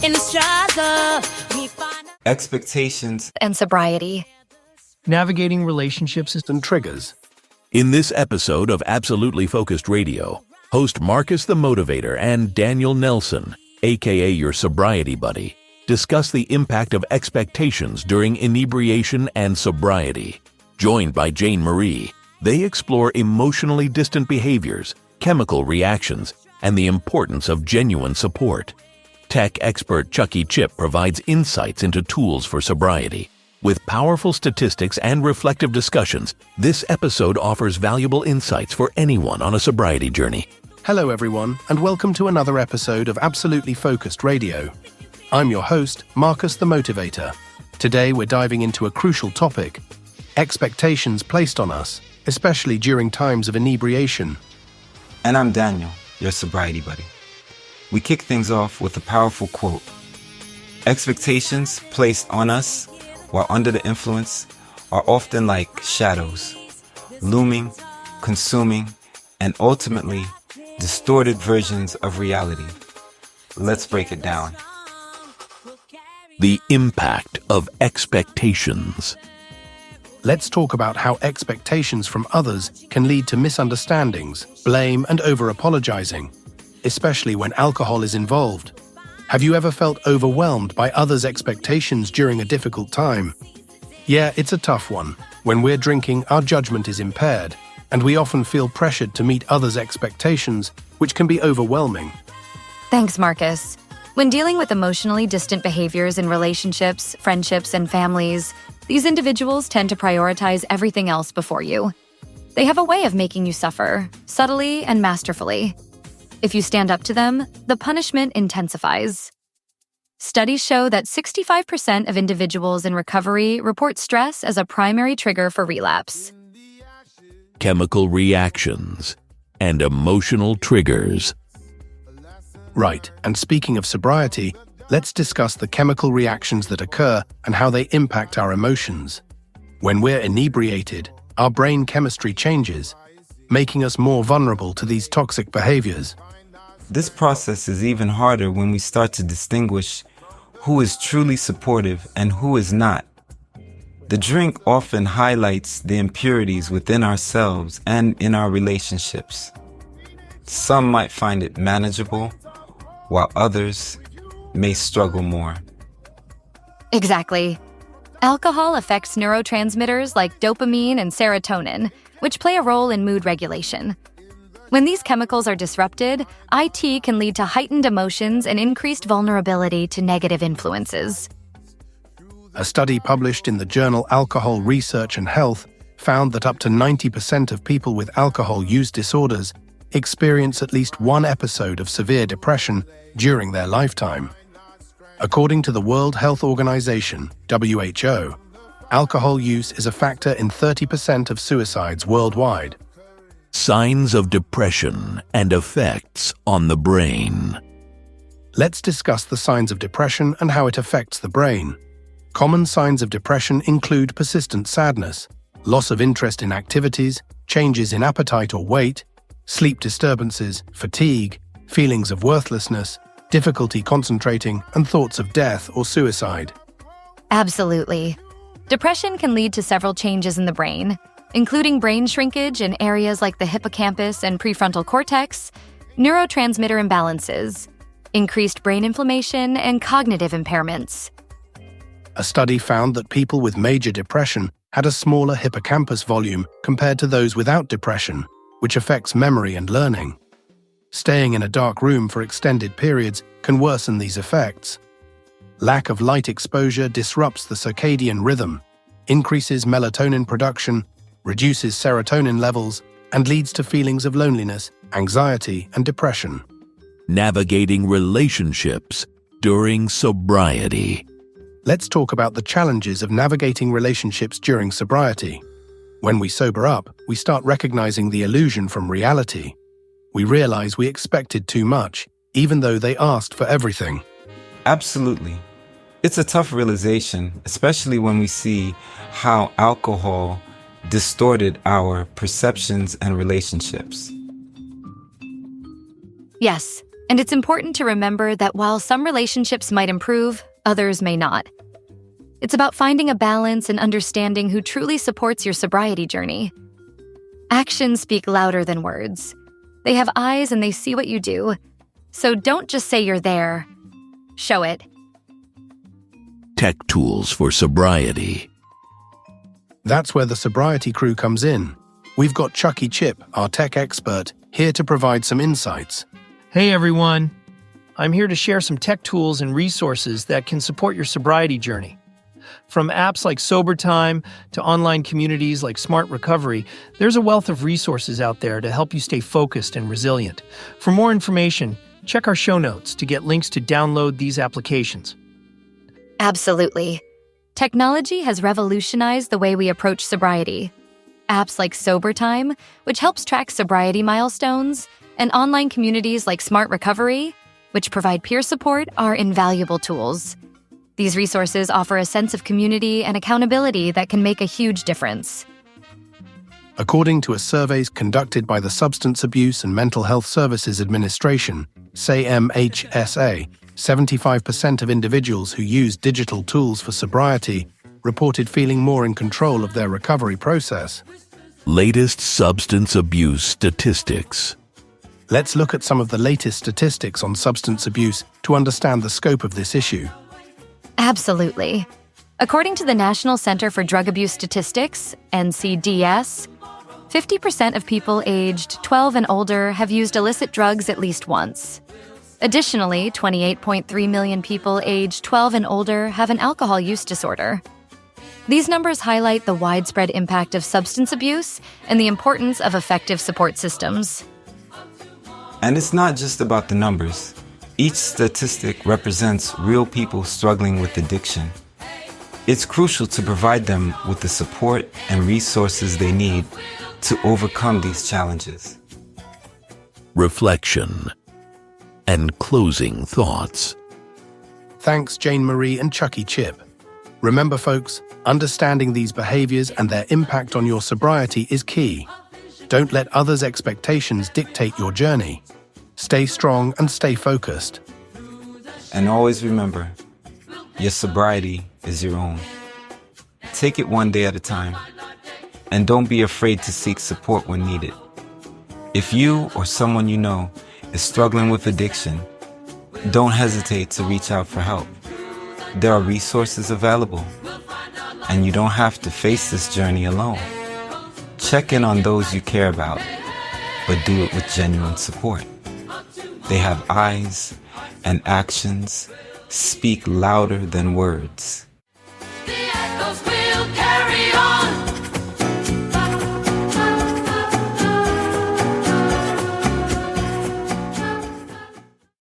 In the struggle, we find Expectations and sobriety. Navigating relationships and triggers. In this episode of Absolutely Focused Radio, host Marcus the Motivator and Daniel Nelson, aka your sobriety buddy, discuss the impact of expectations during inebriation and sobriety. Joined by Jane Marie, they explore emotionally distant behaviors, chemical reactions, and the importance of genuine support. Tech expert Chucky Chip provides insights into tools for sobriety. With powerful statistics and reflective discussions, this episode offers valuable insights for anyone on a sobriety journey. Hello everyone, and welcome to another episode of Absolutely Focused Radio. I'm your host, Marcus the Motivator. Today we're diving into a crucial topic: expectations placed on us, especially during times of inebriation. And I'm Daniel, your sobriety buddy. We kick things off with a powerful quote. Expectations placed on us while under the influence are often like shadows, looming, consuming, and ultimately distorted versions of reality. Let's break it down. The impact of expectations. Let's talk about how expectations from others can lead to misunderstandings, blame, and over-apologizing, especially when alcohol is involved. Have you ever felt overwhelmed by others' expectations during a difficult time? Yeah, it's a tough one. When we're drinking, our judgment is impaired, and we often feel pressured to meet others' expectations, which can be overwhelming. Thanks, Marcus. When dealing with emotionally distant behaviors in relationships, friendships, and families, these individuals tend to prioritize everything else before you. They have a way of making you suffer, subtly and masterfully. If you stand up to them, the punishment intensifies. Studies show that 65% of individuals in recovery report stress as a primary trigger for relapse. Chemical reactions and emotional triggers. Right, and speaking of sobriety, let's discuss the chemical reactions that occur and how they impact our emotions. When we're inebriated, our brain chemistry changes, making us more vulnerable to these toxic behaviors. This process is even harder when we start to distinguish who is truly supportive and who is not. The drink often highlights the impurities within ourselves and in our relationships. Some might find it manageable, while others may struggle more. Exactly. Alcohol affects neurotransmitters like dopamine and serotonin, which play a role in mood regulation. When these chemicals are disrupted, IT can lead to heightened emotions and increased vulnerability to negative influences. A study published in the journal Alcohol Research and Health found that up to 90% of people with alcohol use disorders experience at least one episode of severe depression during their lifetime. According to the World Health Organization, WHO, alcohol use is a factor in 30% of suicides worldwide. Signs of depression and effects on the brain. Let's discuss the signs of depression and how it affects the brain. Common signs of depression include persistent sadness, loss of interest in activities, changes in appetite or weight, sleep disturbances, fatigue, feelings of worthlessness, difficulty concentrating, and thoughts of death or suicide. Absolutely. Depression can lead to several changes in the brain, including brain shrinkage in areas like the hippocampus and prefrontal cortex, neurotransmitter imbalances, increased brain inflammation, and cognitive impairments. A study found that people with major depression had a smaller hippocampus volume compared to those without depression, which affects memory and learning. Staying in a dark room for extended periods can worsen these effects. Lack of light exposure disrupts the circadian rhythm, increases melatonin production, reduces serotonin levels, and leads to feelings of loneliness, anxiety, and depression. Navigating relationships during sobriety. Let's talk about the challenges of navigating relationships during sobriety. When we sober up, we start recognizing the illusion from reality. We realize we expected too much, even though they asked for everything. Absolutely. It's a tough realization, especially when we see how alcohol distorted our perceptions and relationships. Yes, And it's important to remember that while some relationships might improve, others may not. It's about finding a balance and understanding who truly supports your sobriety journey. Actions speak louder than words. They have eyes and they see what you do. So don't just say you're there. Show it. Tech tools for sobriety. That's where the Sobriety crew comes in. We've got Chucky Chip, our tech expert, here to provide some insights. Hey everyone, I'm here to share some tech tools and resources that can support your sobriety journey. From apps like Sobriety to online communities like Smart Recovery, there's a wealth of resources out there to help you stay focused and resilient. For more information, check our show notes to get links to download these applications. Absolutely. Technology has revolutionized the way we approach sobriety. Apps like Sobriety, which helps track sobriety milestones, and online communities like Smart Recovery, which provide peer support, are invaluable tools. These resources offer a sense of community and accountability that can make a huge difference. According to a survey conducted by the Substance Abuse and Mental Health Services Administration, SAMHSA, 75% of individuals who use digital tools for sobriety reported feeling more in control of their recovery process. Latest substance abuse statistics. Let's look at some of the latest statistics on substance abuse to understand the scope of this issue. Absolutely. According to the National Center for Drug Abuse Statistics, NCDS, 50% of people aged 12 and older have used illicit drugs at least once. Additionally, 28.3 million people aged 12 and older have an alcohol use disorder. These numbers highlight the widespread impact of substance abuse and the importance of effective support systems. And it's not just about the numbers. Each statistic represents real people struggling with addiction. It's crucial to provide them with the support and resources they need to overcome these challenges. Reflection and closing thoughts. Thanks, Jane Marie and Chucky Chip. Remember, folks, understanding these behaviors and their impact on your sobriety is key. Don't let others' expectations dictate your journey. Stay strong and stay focused. And always remember, your sobriety is your own. Take it one day at a time. And don't be afraid to seek support when needed. If you or someone you know is struggling with addiction, don't hesitate to reach out for help. There are resources available, and you don't have to face this journey alone. Check in on those you care about, but do it with genuine support. They have eyes, and actions speak louder than words. The echoes